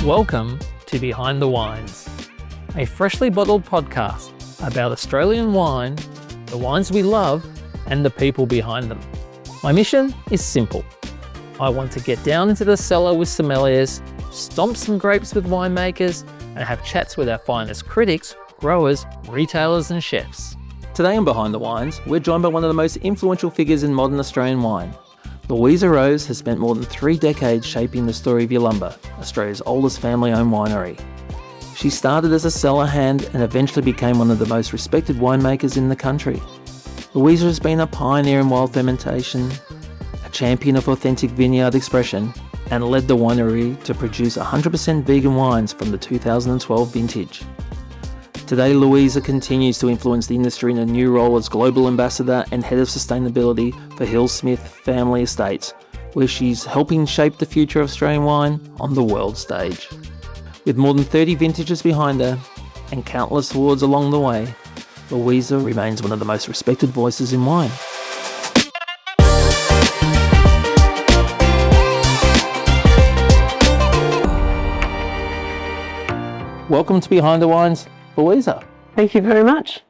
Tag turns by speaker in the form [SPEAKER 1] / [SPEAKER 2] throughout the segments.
[SPEAKER 1] Welcome to Behind the Wines, a freshly bottled podcast about Australian wine, the wines we love, and the people behind them. My mission is simple. I want to get down into the cellar with sommeliers, stomp some grapes with winemakers, and have chats with our finest critics, growers, retailers, and chefs. Today on Behind the Wines, we're joined by one of the most influential figures in modern Australian wine. Louisa Rose has spent more than 3 decades shaping the story of Yalumba, Australia's oldest family-owned winery. She started as a cellar hand and eventually became one of the most respected winemakers in the country. Louisa has been a pioneer in wild fermentation, a champion of authentic vineyard expression, and led the winery to produce 100% vegan wines from the 2012 vintage. Today, Louisa continues to influence the industry in a new role as Global Ambassador and Head of Sustainability for Hillsmith Family Estates, where she's helping shape the future of Australian wine on the world stage. With more than 30 vintages behind her and countless awards along the way, Louisa remains one of the most respected voices in wine. Welcome to Behind the Wines, Louisa.
[SPEAKER 2] Thank you very much.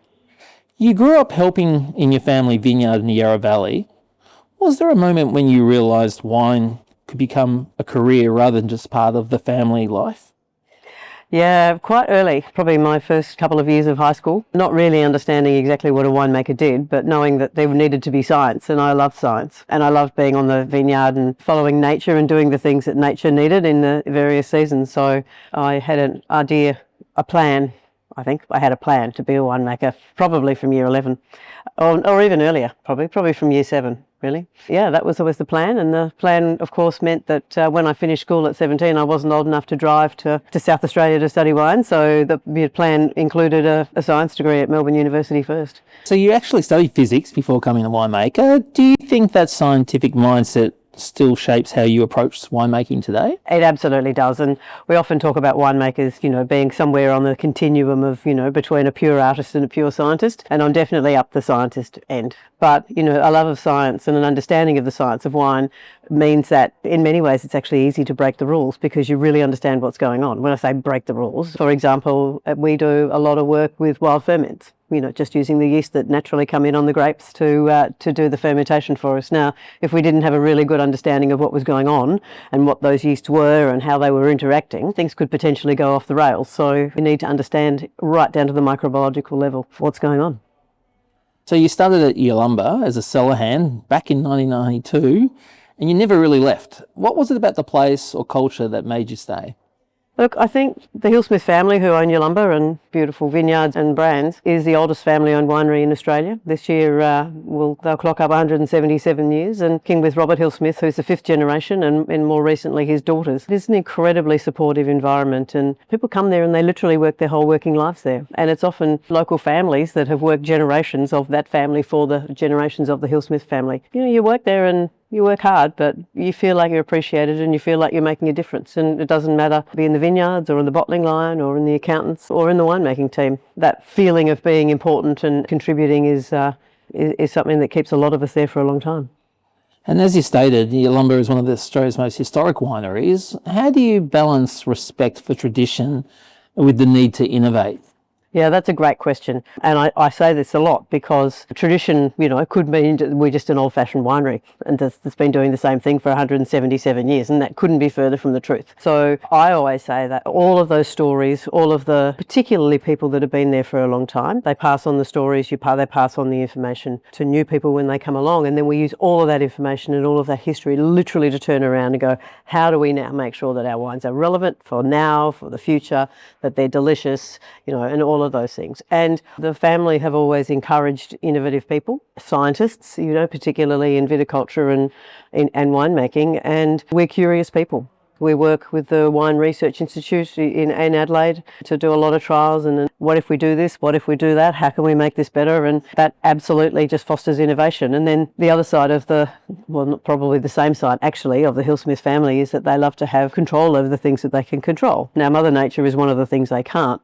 [SPEAKER 1] You grew up helping in your family vineyard in the Yarra Valley. Was there a moment when you realised wine could become a career rather than just part of the family life?
[SPEAKER 2] Yeah, quite early, probably my first couple of years of high school, not really understanding exactly what a winemaker did, but knowing that there needed to be science, and I loved science. And I loved being on the vineyard and following nature and doing the things that nature needed in the various seasons. So I had an idea, a plan. I think I had a plan to be a winemaker, probably from year 11, or even earlier, probably from year 7, really. Yeah, that was always the plan, and the plan, of course, meant that when I finished school at 17, I wasn't old enough to drive to South Australia to study wine, so the plan included a science degree at Melbourne University first.
[SPEAKER 1] So you actually studied physics before becoming a winemaker. Do you think that scientific mindset still shapes how you approach winemaking today?
[SPEAKER 2] It absolutely does, and we often talk about winemakers, being somewhere on the continuum of, between a pure artist and a pure scientist, and I'm definitely up the scientist end. But, a love of science and an understanding of the science of wine means that in many ways it's actually easy to break the rules because you really understand what's going on. When I say break the rules, for example, we do a lot of work with wild ferments, just using the yeast that naturally come in on the grapes to do the fermentation for us. Now, if we didn't have a really good understanding of what was going on and what those yeasts were and how they were interacting, things could potentially go off the rails. So we need to understand right down to the microbiological level what's going on.
[SPEAKER 1] So you started at Yalumba as a cellar hand back in 1992, and you never really left. What was it about the place or culture that made you stay?
[SPEAKER 2] Look, I think the Hillsmith family, who own Yalumba and beautiful vineyards and brands, is the oldest family-owned winery in Australia. This year they'll clock up 177 years, and king with Robert Hillsmith, who's the 5th generation, and more recently his daughters. It's an incredibly supportive environment, and people come there and they literally work their whole working lives there. And it's often local families that have worked generations of that family for the generations of the Hillsmith family. You work there and you work hard, but you feel like you're appreciated and you feel like you're making a difference. And it doesn't matter to be in the vineyards or in the bottling line or in the accountants or in the winemaking team. That feeling of being important and contributing is something that keeps a lot of us there for a long time.
[SPEAKER 1] And as you stated, Yalumba is one of Australia's most historic wineries. How do you balance respect for tradition with the need to innovate?
[SPEAKER 2] Yeah, that's a great question. And I say this a lot because tradition, could mean we're just an old-fashioned winery and that's been doing the same thing for 177 years, and that couldn't be further from the truth. So I always say that all of those stories, all of the, particularly people that have been there for a long time, they pass on the stories, they pass on the information to new people when they come along, and then we use all of that information and all of that history literally to turn around and go, how do we now make sure that our wines are relevant for now, for the future, that they're delicious, and all of those things. And the family have always encouraged innovative people, scientists, particularly in viticulture and winemaking, and we're curious people. We work with the Wine Research Institute in Adelaide to do a lot of trials, and what if we do this, what if we do that, how can we make this better? And that absolutely just fosters innovation. And then the other side of not probably the same side actually, of the Hillsmith family is that they love to have control over the things that they can control. Now, Mother Nature is one of the things they can't.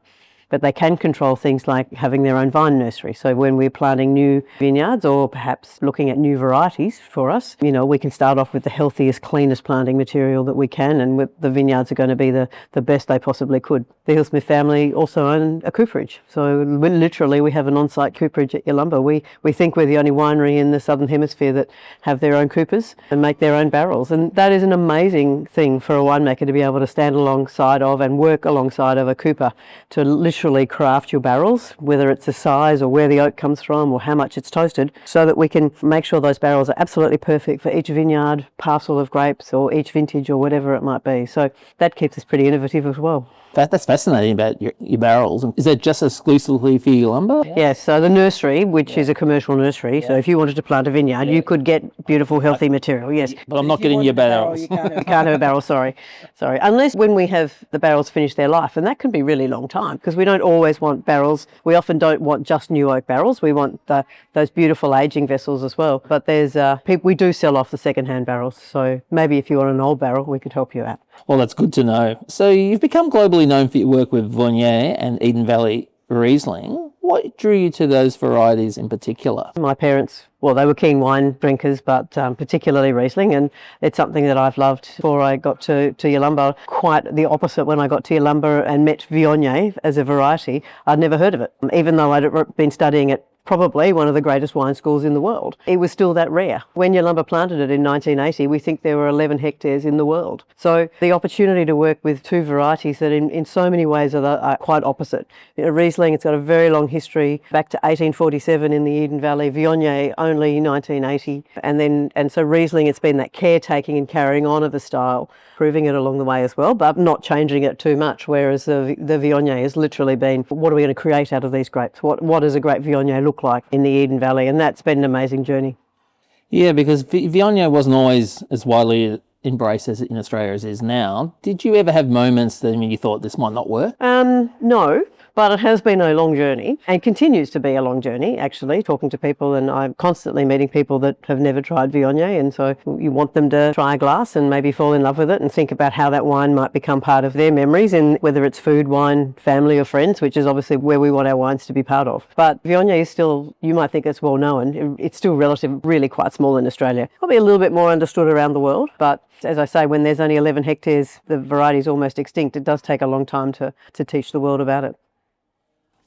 [SPEAKER 2] but they can control things like having their own vine nursery. So when we're planting new vineyards or perhaps looking at new varieties for us, we can start off with the healthiest, cleanest planting material that we can, and the vineyards are going to be the best they possibly could. The Hillsmith family also own a cooperage. So we have an on-site cooperage at Yalumba. We think we're the only winery in the Southern Hemisphere that have their own coopers and make their own barrels. And that is an amazing thing for a winemaker to be able to stand alongside of and work alongside of a cooper to literally craft your barrels, whether it's the size or where the oak comes from or how much it's toasted, so that we can make sure those barrels are absolutely perfect for each vineyard, parcel of grapes or each vintage or whatever it might be. So that keeps us pretty innovative as well.
[SPEAKER 1] That's fascinating about your barrels. Is that just exclusively for Yalumba?
[SPEAKER 2] Yes, so the nursery, which is a commercial nursery, so if you wanted to plant a vineyard, you could get beautiful, healthy material, yes.
[SPEAKER 1] But I'm not getting your barrels.
[SPEAKER 2] You can't have a barrel, sorry. Unless when we have the barrels finish their life, and that can be really long time, because we don't always want barrels. We often don't want just new oak barrels. We want those beautiful aging vessels as well. But we do sell off the second-hand barrels, so maybe if you want an old barrel, we could help you out.
[SPEAKER 1] Well, that's good to know. So you've become globally known for your work with Vineyard and Eden Valley Riesling. What drew you to those varieties in particular?
[SPEAKER 2] My parents, they were keen wine drinkers, but particularly Riesling, and it's something that I've loved before I got to Yalumba. Quite the opposite when I got to Yalumba and met Viognier as a variety. I'd never heard of it, even though I'd been studying it probably one of the greatest wine schools in the world. It was still that rare. When Yalumba planted it in 1980, we think there were 11 hectares in the world. So the opportunity to work with two varieties that in so many ways are quite opposite. Riesling, it's got a very long history, back to 1847 in the Eden Valley, Viognier only 1980. And so Riesling, it's been that caretaking and carrying on of the style, proving it along the way as well, but not changing it too much, whereas the Viognier has literally been, what are we going to create out of these grapes? What does a great Viognier look like in the Eden Valley? And that's been an amazing journey.
[SPEAKER 1] Yeah, because Viognier wasn't always as widely embraced as in Australia as it is now. Did you ever have moments that you thought this might not work?
[SPEAKER 2] No. But it has been a long journey and continues to be a long journey, actually, talking to people, and I'm constantly meeting people that have never tried Viognier, and so you want them to try a glass and maybe fall in love with it and think about how that wine might become part of their memories, and whether it's food, wine, family or friends, which is obviously where we want our wines to be part of. But Viognier is still, you might think it's well known, it's still really quite small in Australia. Probably a little bit more understood around the world, but as I say, when there's only 11 hectares, the variety is almost extinct. It does take a long time to teach the world about it.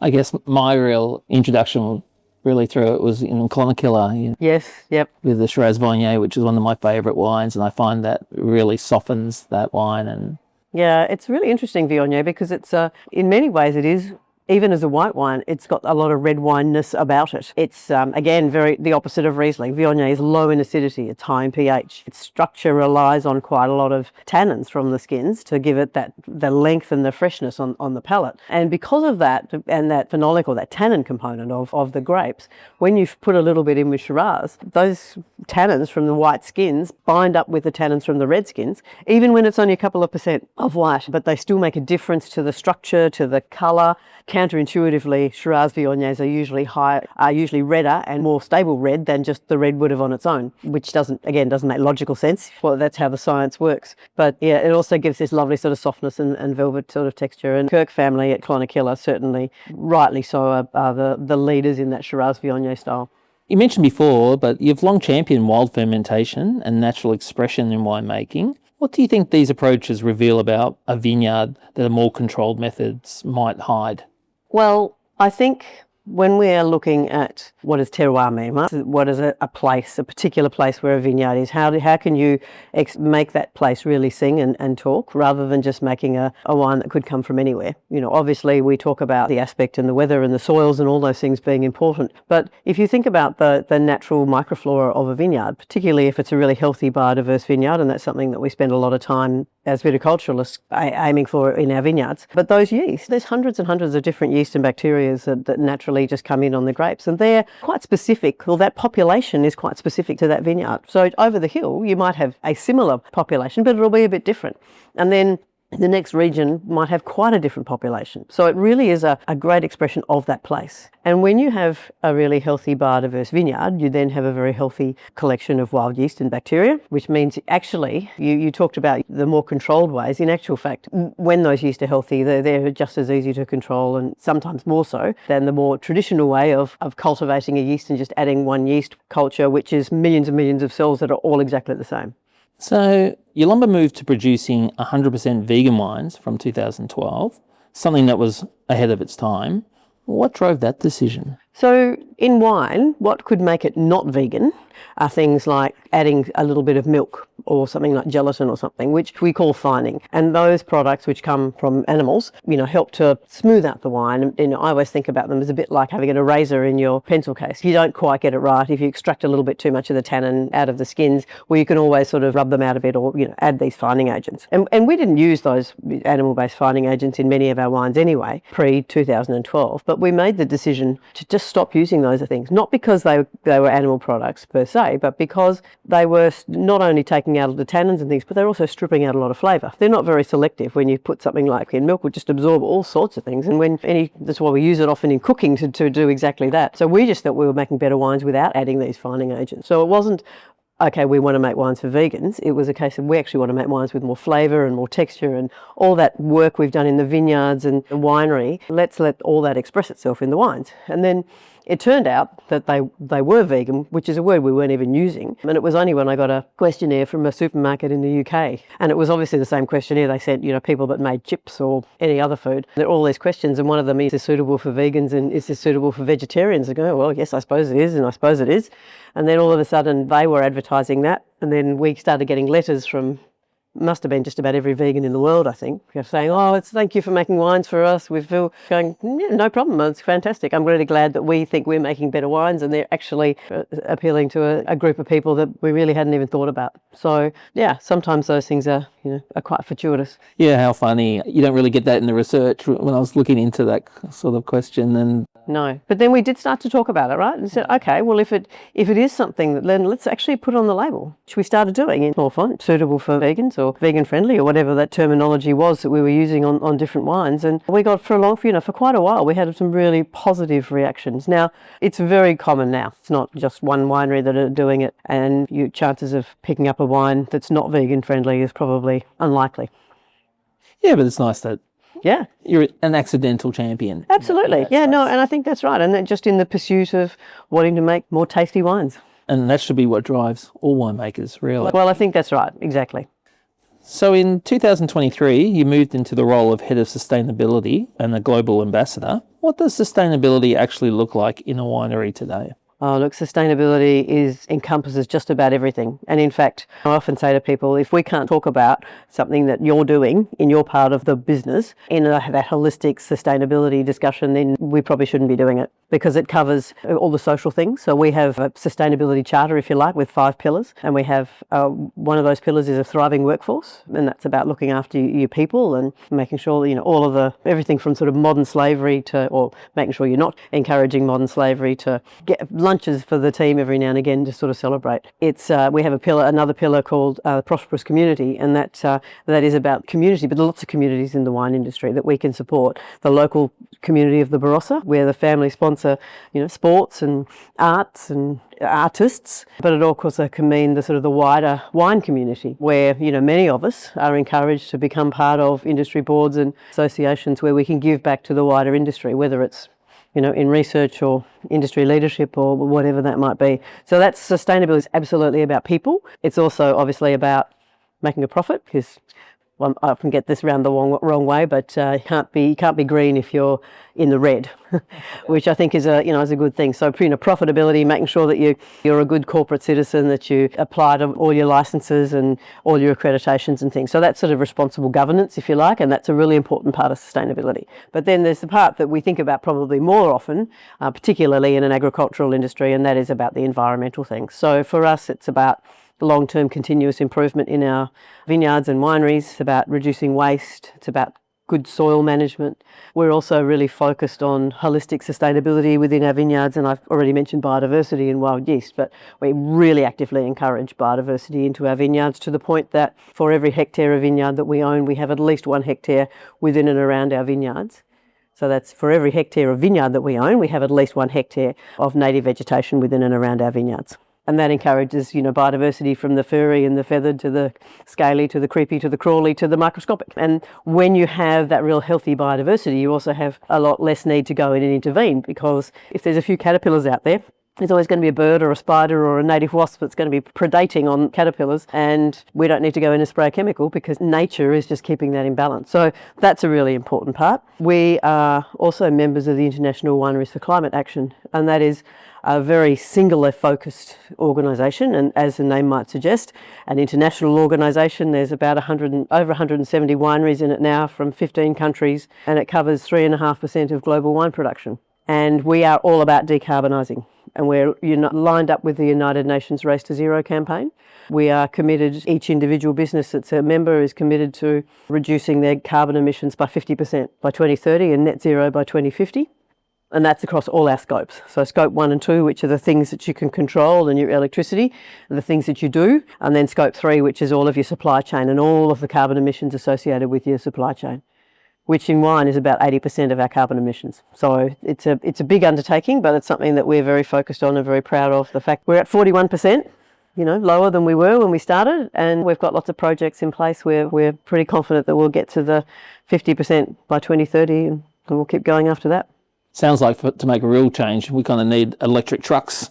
[SPEAKER 1] I guess my real introduction really through it was in Clonakilla.
[SPEAKER 2] Yes, yep.
[SPEAKER 1] With the Shiraz Viognier, which is one of my favourite wines, and I find that really softens that wine. And
[SPEAKER 2] yeah, it's really interesting, Viognier, because it's in many ways it is. Even as a white wine, it's got a lot of red wineness about it. It's, again, very the opposite of Riesling. Viognier is low in acidity, it's high in pH. Its structure relies on quite a lot of tannins from the skins to give it the length and the freshness on the palate. And because of that, and that phenolic or that tannin component of the grapes, when you put a little bit in with Shiraz, those tannins from the white skins bind up with the tannins from the red skins, even when it's only a couple of % of white, but they still make a difference to the structure, to the colour. Counterintuitively, Shiraz Viogniers are usually redder and more stable red than just the red would have on its own, which doesn't make logical sense. Well, that's how the science works. But yeah, it also gives this lovely sort of softness and velvet sort of texture. And Kirk family at Clonakilla, certainly, rightly so, are the leaders in that Shiraz Viognier style.
[SPEAKER 1] You mentioned before, but you've long championed wild fermentation and natural expression in winemaking. What do you think these approaches reveal about a vineyard that a more controlled methods might hide?
[SPEAKER 2] Well, I think when we're looking at what does terroir mean, what is a place, a particular place where a vineyard is, how can you make that place really sing and talk, rather than just making a wine that could come from anywhere? Obviously we talk about the aspect and the weather and the soils and all those things being important, but if you think about the natural microflora of a vineyard, particularly if it's a really healthy biodiverse vineyard, and that's something that we spend a lot of time as viticulturalists aiming for in our vineyards. But those yeast, there's hundreds and hundreds of different yeast and bacteria that naturally just come in on the grapes, and they're quite specific, or that population is quite specific to that vineyard. So over the hill, you might have a similar population, but it'll be a bit different. And then the next region might have quite a different population. So it really is a great expression of that place. And when you have a really healthy biodiverse vineyard, you then have a very healthy collection of wild yeast and bacteria, which means actually, you talked about the more controlled ways. In actual fact, when those yeast are healthy, they're just as easy to control, and sometimes more so than the more traditional way of cultivating a yeast and just adding one yeast culture, which is millions and millions of cells that are all exactly the same.
[SPEAKER 1] So Yalumba moved to producing 100% vegan wines from 2012, something that was ahead of its time. What drove that decision?
[SPEAKER 2] So in wine, what could make it not vegan are things like adding a little bit of milk or something like gelatin or something, which we call fining. And those products which come from animals, help to smooth out the wine. And I always think about them as a bit like having an eraser in your pencil case. You don't quite get it right if you extract a little bit too much of the tannin out of the skins, well, you can always sort of rub them out a bit or, add these fining agents. And we didn't use those animal-based fining agents in many of our wines anyway, pre-2012, but we made the decision to just stop using those things, not because they were animal products per se, but because they were not only taking out the tannins and things, but they're also stripping out a lot of flavour. They're not very selective. When you put something like in milk, would just absorb all sorts of things, and that's why we use it often in cooking to do exactly that. So we just thought we were making better wines without adding these fining agents. So it wasn't, okay, we want to make wines for vegans. It was a case of we actually want to make wines with more flavour and more texture, and all that work we've done in the vineyards and the winery, let's let all that express itself in the wines. And then it turned out that they were vegan, which is a word we weren't even using. And it was only when I got a questionnaire from a supermarket in the UK, and it was obviously the same questionnaire they sent, people that made chips or any other food. There are all these questions, and one of them is this suitable for vegans and is this suitable for vegetarians? I go, well, yes, I suppose it is, and I suppose it is. And then all of a sudden they were advertising that, and then we started getting letters from, must have been just about every vegan in the world, I think, saying, thank you for making wines for us. We feel going, yeah, no problem, it's fantastic. I'm really glad that we think we're making better wines and they're actually appealing to a group of people that we really hadn't even thought about. So yeah, sometimes those things are quite fortuitous.
[SPEAKER 1] Yeah, how funny. You don't really get that in the research when I was looking into that sort of question. And
[SPEAKER 2] no, but then we did start to talk about it, right? And said, okay, well, if it is something, then let's actually put it on the label, which we started doing in small font, suitable for vegans or vegan friendly or whatever that terminology was that we were using on different wines. And we got for quite a while, we had some really positive reactions. Now, it's very common now. It's not just one winery that are doing it, and your chances of picking up a wine that's not vegan friendly is probably unlikely.
[SPEAKER 1] Yeah, but it's nice that
[SPEAKER 2] yeah,
[SPEAKER 1] you're an accidental champion.
[SPEAKER 2] Absolutely. Yeah, no, and I think that's right. And then just in the pursuit of wanting to make more tasty wines.
[SPEAKER 1] And that should be what drives all winemakers, really.
[SPEAKER 2] Well, I think that's right. Exactly.
[SPEAKER 1] So in 2023, you moved into the role of Head of Sustainability and a Global Ambassador. What does sustainability actually look like in a winery today?
[SPEAKER 2] Oh, look, sustainability encompasses just about everything. And in fact, I often say to people, if we can't talk about something that you're doing in your part of the business in that holistic sustainability discussion, then we probably shouldn't be doing it, because it covers all the social things. So we have a sustainability charter, if you like, with 5 pillars. And we have one of those pillars is a thriving workforce. And that's about looking after your people and making sure, all of everything from sort of modern slavery or making sure you're not encouraging modern slavery, to get lunches for the team every now and again to sort of celebrate. It's we have another pillar called prosperous community, and that is about community, but lots of communities in the wine industry that we can support. The local community of the Barossa, where the family sponsor, sports and arts and artists, but it also can mean the wider wine community, where many of us are encouraged to become part of industry boards and associations where we can give back to the wider industry, whether it's in research or industry leadership or whatever that might be. So that's sustainability is absolutely about people. It's also obviously about making a profit, because I often get this around the wrong way, but you can't be green if you're in the red, which I think is a good thing. So profitability, making sure that you're a good corporate citizen, that you apply to all your licenses and all your accreditations and things. So that's sort of responsible governance, if you like, and that's a really important part of sustainability. But then there's the part that we think about probably more often, particularly in an agricultural industry, and that is about the environmental things. So for us, it's about long-term continuous improvement in our vineyards and wineries. It's about reducing waste. It's about good soil management. We're also really focused on holistic sustainability within our vineyards, and I've already mentioned biodiversity and wild yeast, but we really actively encourage biodiversity into our vineyards to the point that for every hectare of vineyard that we own, we have at least 1 hectare within and around our vineyards. So that's for every hectare of vineyard that we own, we have at least 1 hectare of native vegetation within and around our vineyards. And that encourages, biodiversity from the furry and the feathered to the scaly to the creepy to the crawly to the microscopic. And when you have that real healthy biodiversity, you also have a lot less need to go in and intervene, because if there's a few caterpillars out there, there's always going to be a bird or a spider or a native wasp that's going to be predating on caterpillars, and we don't need to go in and spray a chemical because nature is just keeping that in balance. So that's a really important part. We are also members of the International Wineries for Climate Action, and that is a very singular focused organisation, and as the name might suggest, an international organisation. There's about over 170 wineries in it now from 15 countries, and it covers 3.5% of global wine production. And we are all about decarbonising, and we're lined up with the United Nations Race to Zero campaign. We are committed, each individual business that's a member is committed to reducing their carbon emissions by 50% by 2030 and net zero by 2050. And that's across all our scopes. So scope 1 and 2, which are the things that you can control and your electricity, and the things that you do. And then scope 3, which is all of your supply chain and all of the carbon emissions associated with your supply chain, which in wine is about 80% of our carbon emissions. So it's a big undertaking, but it's something that we're very focused on and very proud of. The fact we're at 41%, lower than we were when we started, and we've got lots of projects in place where we're pretty confident that we'll get to the 50% by 2030, and we'll keep going after that.
[SPEAKER 1] Sounds like to make a real change, we kind of need electric trucks.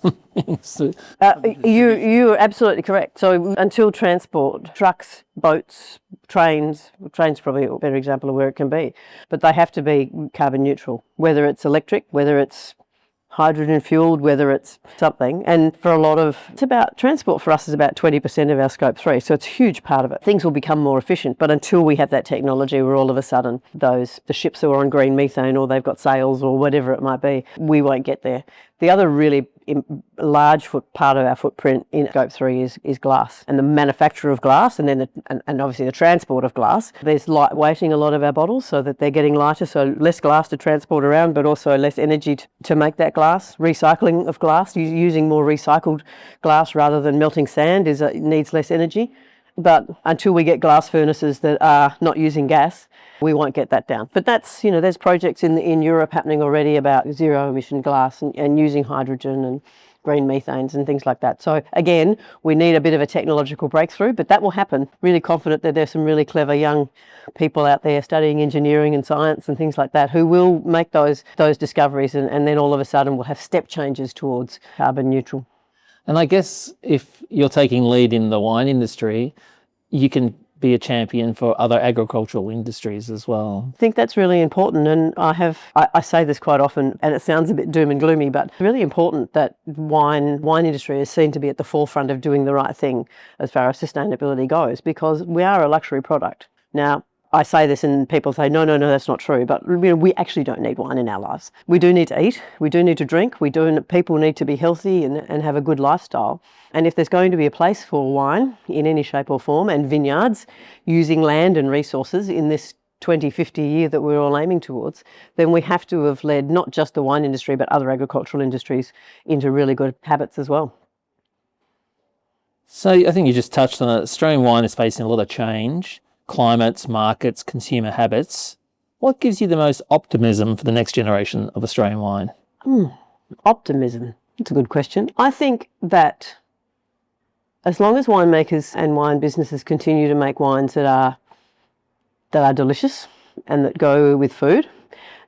[SPEAKER 2] You're absolutely correct. So until transport, trucks, boats, trains probably a better example of where it can be, but they have to be carbon neutral, whether it's electric, whether it's hydrogen fueled, whether it's something. And for a lot of, transport for us is about 20% of our scope 3. So it's a huge part of it. Things will become more efficient, but until we have that technology where all of a sudden the ships are on green methane, or they've got sails or whatever it might be, we won't get there. The other really large part of our footprint in scope 3 is glass, and the manufacture of glass, and then and obviously the transport of glass. There's light weighting a lot of our bottles so that they're getting lighter, so less glass to transport around, but also less energy to make that glass. Recycling of glass, using more recycled glass rather than melting sand needs less energy. But until we get glass furnaces that are not using gas, we won't get that down. But that's, there's projects in Europe happening already about zero emission glass and using hydrogen and green methanes and things like that. So again, we need a bit of a technological breakthrough, but that will happen. Really confident that there's some really clever young people out there studying engineering and science and things like that who will make those discoveries, and then all of a sudden we'll have step changes towards carbon neutral.
[SPEAKER 1] And I guess if you're taking lead in the wine industry, you can be a champion for other agricultural industries as well.
[SPEAKER 2] I think that's really important, and I say this quite often, and it sounds a bit doom and gloomy, but it's really important that wine industry is seen to be at the forefront of doing the right thing as far as sustainability goes, because we are a luxury product. Now, I say this and people say, no, that's not true. But we actually don't need wine in our lives. We do need to eat. We do need to drink. People need to be healthy and have a good lifestyle. And if there's going to be a place for wine in any shape or form, and vineyards using land and resources in this 2050 year that we're all aiming towards, then we have to have led not just the wine industry, but other agricultural industries into really good habits as well.
[SPEAKER 1] So I think you just touched on it. Australian wine is facing a lot of change. Climates, markets, consumer habits. What gives you the most optimism for the next generation of Australian wine?
[SPEAKER 2] Optimism. That's a good question. I think that as long as winemakers and wine businesses continue to make wines that are delicious and that go with food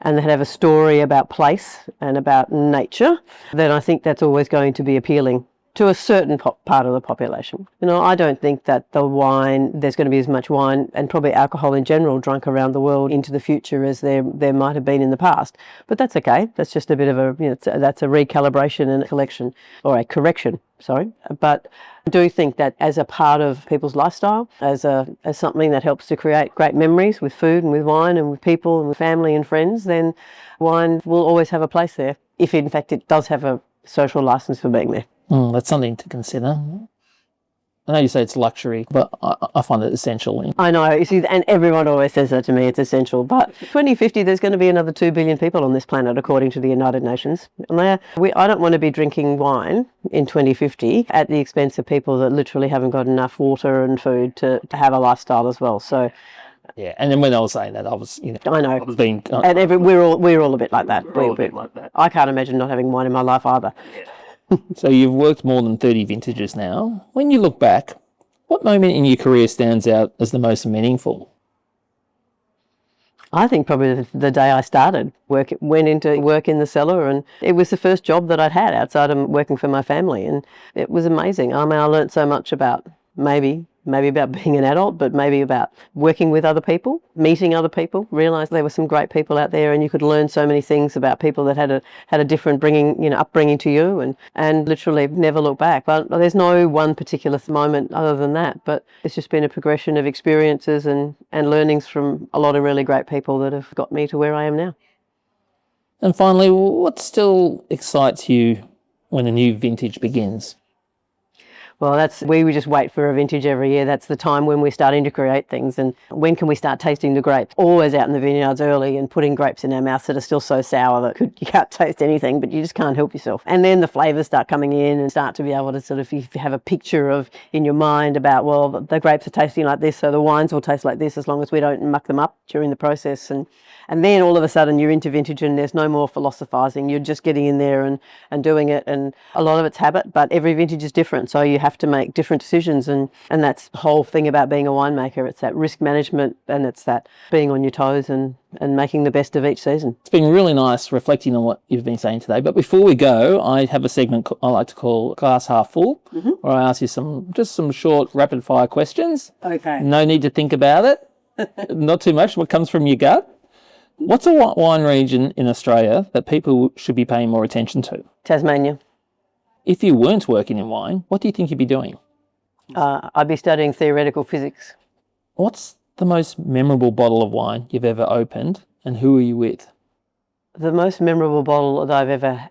[SPEAKER 2] and that have a story about place and about nature, then I think that's always going to be appealing to a certain part of the population. I don't think that there's going to be as much wine and probably alcohol in general drunk around the world into the future as there might have been in the past. But that's okay. That's just a bit of that's a recalibration and a correction, sorry. But I do think that as a part of people's lifestyle, as something that helps to create great memories with food and with wine and with people and with family and friends, then wine will always have a place there, if in fact it does have a social license for being there.
[SPEAKER 1] That's something to consider. I know you say it's luxury, but I find it essential.
[SPEAKER 2] I know, you see, and everyone always says that to me, it's essential. But 2050, there's going to be another 2 billion people on this planet, according to the United Nations. And I don't want to be drinking wine in 2050 at the expense of people that literally haven't got enough water and food to have a lifestyle as well. So,
[SPEAKER 1] yeah, and then when I was saying that, I was,
[SPEAKER 2] I know,
[SPEAKER 1] I was being,
[SPEAKER 2] and we're all a bit like that. We're all a bit like that. I can't imagine not having wine in my life either.
[SPEAKER 1] So you've worked more than 30 vintages now. When you look back, what moment in your career stands out as the most meaningful?
[SPEAKER 2] I think probably the day I started, went into work in the cellar, and it was the first job that I'd had outside of working for my family, and it was amazing. I mean, I learnt so much about maybe about being an adult, but maybe about working with other people, meeting other people, realised there were some great people out there, and you could learn so many things about people that had a different upbringing to you, and literally never look back. But there's no one particular moment other than that, but it's just been a progression of experiences and learnings from a lot of really great people that have got me to where I am now.
[SPEAKER 1] And finally, what still excites you when a new vintage begins?
[SPEAKER 2] Well, we just wait for a vintage every year. That's the time when we're starting to create things. And when can we start tasting the grapes? Always out in the vineyards early and putting grapes in our mouths that are still so sour that you can't taste anything, but you just can't help yourself. And then the flavours start coming in and start to be able to sort of, if you have a picture of in your mind about, well, the grapes are tasting like this, so the wines will taste like this as long as we don't muck them up during the process. And then all of a sudden you're into vintage and there's no more philosophising. You're just getting in there and doing it. And a lot of it's habit, but every vintage is different. So you have to make different decisions. And that's the whole thing about being a winemaker. It's that risk management, and it's that being on your toes and making the best of each season.
[SPEAKER 1] It's been really nice reflecting on what you've been saying today. But before we go, I have a segment I like to call Glass Half Full, where I ask you some short rapid fire questions.
[SPEAKER 2] Okay.
[SPEAKER 1] No need to think about it. Not too much. What comes from your gut? What's a wine region in Australia that people should be paying more attention to?
[SPEAKER 2] Tasmania.
[SPEAKER 1] If you weren't working in wine, what do you think you'd be doing?
[SPEAKER 2] I'd be studying theoretical physics.
[SPEAKER 1] What's the most memorable bottle of wine you've ever opened, and who are you with?
[SPEAKER 2] The most memorable bottle that I've ever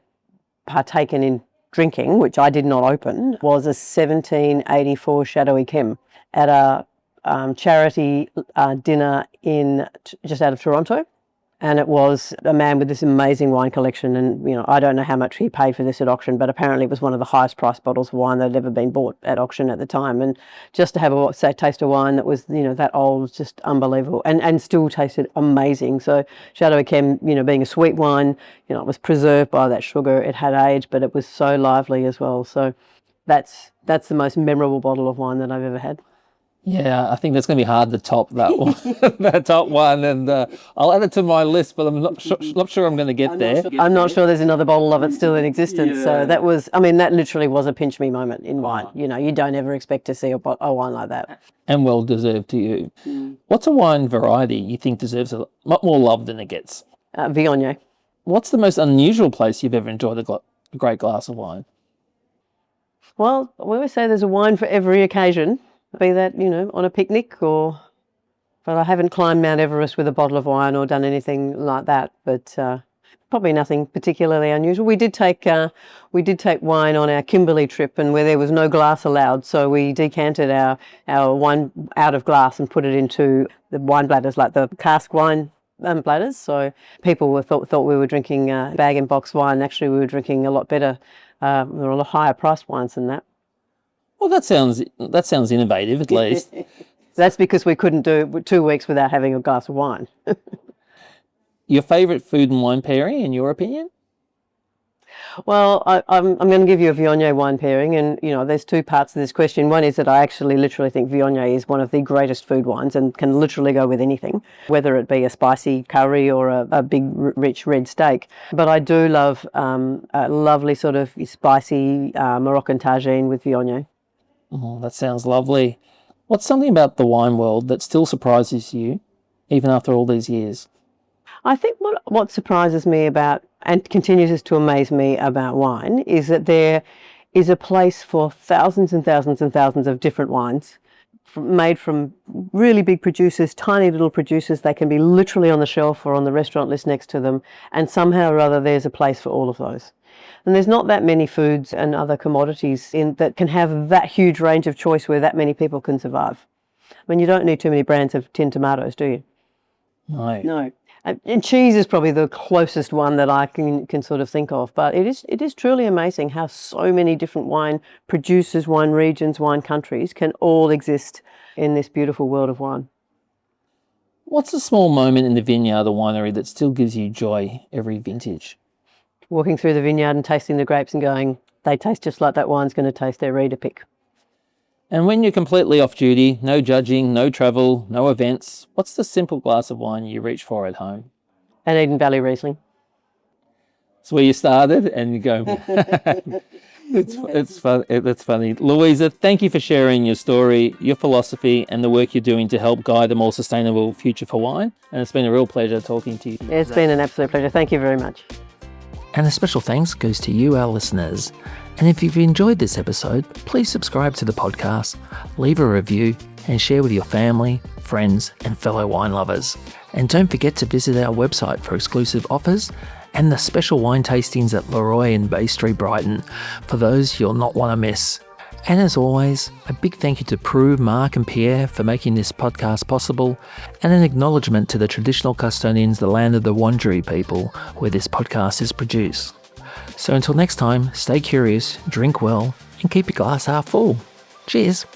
[SPEAKER 2] partaken in drinking, which I did not open, was a 1784 Shadowy Chem at a charity dinner just out of Toronto. And it was a man with this amazing wine collection, and I don't know how much he paid for this at auction, but apparently it was one of the highest priced bottles of wine that had ever been bought at auction at the time. And just to have a taste of wine that was that old was just unbelievable, and still tasted amazing. So Shadowy Chem, being a sweet wine, it was preserved by that sugar. It had age, but it was so lively as well. So that's the most memorable bottle of wine that I've ever had.
[SPEAKER 1] Yeah, I think that's going to be hard to top that one, that top one, and I'll add it to my list, but I'm not sure I'm going to get there.
[SPEAKER 2] I'm not sure there's another bottle of it still in existence. Yeah. So that literally was a pinch me moment in wine. You don't ever expect to see a wine like that.
[SPEAKER 1] And well deserved to you. What's a wine variety you think deserves a lot more love than it gets?
[SPEAKER 2] Viognier.
[SPEAKER 1] What's the most unusual place you've ever enjoyed a great glass of wine?
[SPEAKER 2] Well, we always say there's a wine for every occasion. Be that, on a picnic but I haven't climbed Mount Everest with a bottle of wine or done anything like that, but probably nothing particularly unusual. We did take wine on our Kimberley trip, and where there was no glass allowed, so we decanted our wine out of glass and put it into the wine bladders, like the cask wine bladders. So people thought we were drinking bag and box wine. Actually, we were drinking a lot better, there were a lot higher priced wines than that.
[SPEAKER 1] Well, that sounds innovative, at least.
[SPEAKER 2] That's because we couldn't do 2 weeks without having a glass of wine.
[SPEAKER 1] Your favourite food and wine pairing, in your opinion?
[SPEAKER 2] Well, I'm going to give you a Viognier wine pairing, and there's two parts to this question. One is that I actually literally think Viognier is one of the greatest food wines and can literally go with anything, whether it be a spicy curry or a big rich red steak. But I do love a lovely sort of spicy Moroccan tagine with Viognier.
[SPEAKER 1] Oh, that sounds lovely. What's something about the wine world that still surprises you, even after all these years?
[SPEAKER 2] I think what surprises me about, and continues to amaze me about wine, is that there is a place for thousands and thousands and thousands of different wines made from really big producers, tiny little producers. They can be literally on the shelf or on the restaurant list next to them, and somehow or other there's a place for all of those. And there's not that many foods and other commodities that can have that huge range of choice where that many people can survive. I mean, you don't need too many brands of tinned tomatoes, do you?
[SPEAKER 1] No.
[SPEAKER 2] No. And cheese is probably the closest one that I can sort of think of. But it is truly amazing how so many different wine producers, wine regions, wine countries can all exist in this beautiful world of wine.
[SPEAKER 1] What's a small moment in the vineyard or winery that still gives you joy every vintage?
[SPEAKER 2] Walking through the vineyard and tasting the grapes and going, they taste just like that wine's going to taste, they're ready to pick.
[SPEAKER 1] And when you're completely off duty, no judging, no travel, no events, what's the simple glass of wine you reach for at home?
[SPEAKER 2] An Eden Valley Riesling.
[SPEAKER 1] It's where you started and you go, it's funny. Louisa, thank you for sharing your story, your philosophy and the work you're doing to help guide a more sustainable future for wine. And it's been a real pleasure talking to you.
[SPEAKER 2] It's been an absolute pleasure. Thank you very much.
[SPEAKER 1] And a special thanks goes to you, our listeners. And if you've enjoyed this episode, please subscribe to the podcast, leave a review, and share with your family, friends, and fellow wine lovers. And don't forget to visit our website for exclusive offers and the special wine tastings at Leroy in Bay Street, Brighton, for those you'll not want to miss. And as always, a big thank you to Prue, Mark and Pierre for making this podcast possible, and an acknowledgement to the traditional custodians, the land of the Wurundjeri people, where this podcast is produced. So until next time, stay curious, drink well, and keep your glass half full. Cheers.